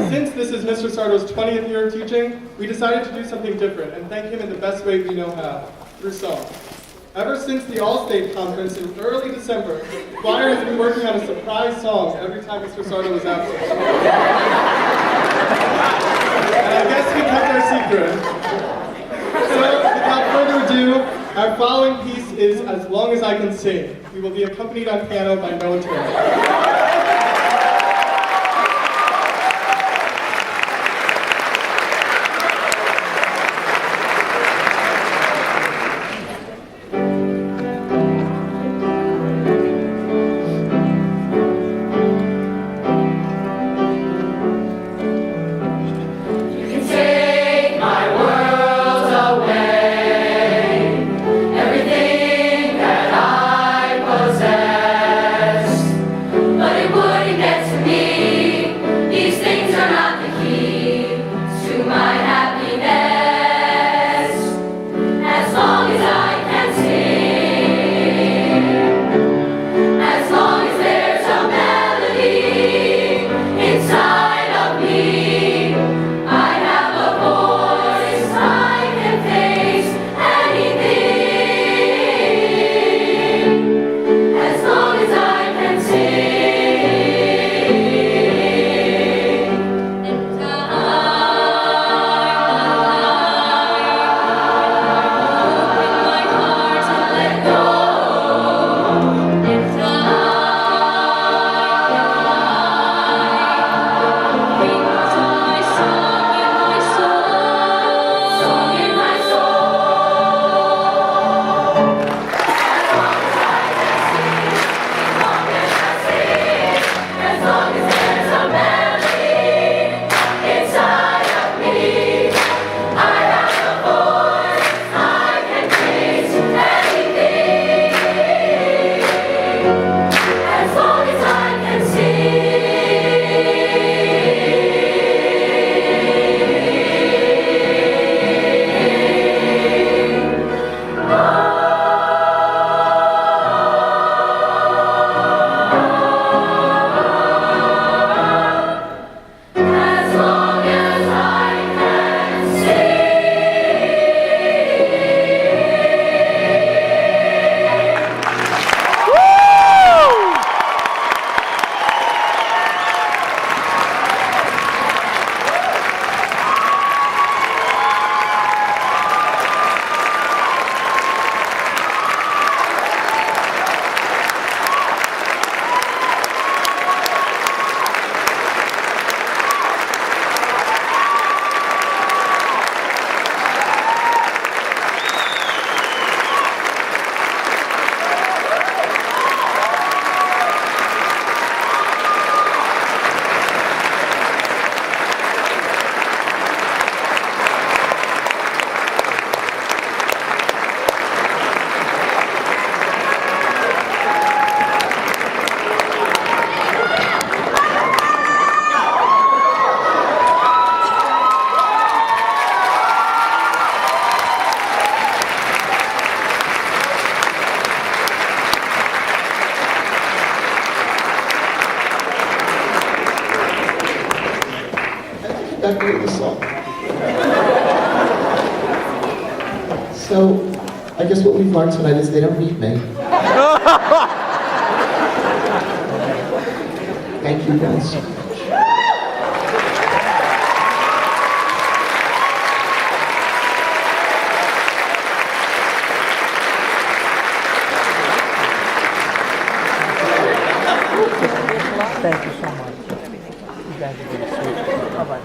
Since this is Mr. Sardo's 20th year of teaching, we decided to do something different and thank him in the best way we know how, through song. Ever since the All-State Conference in early December, the choir has been working on a surprise song every time Mr. Sardo was absent. And I guess we kept our secret. So, without further ado, our following piece is As Long As I Can Sing. We will be accompanied on piano by Noah Turner. That great the song. So, I guess what we've learned tonight is they don't need me. Thank you guys so much. Thank you so much. You guys are really sweet. Bye-bye.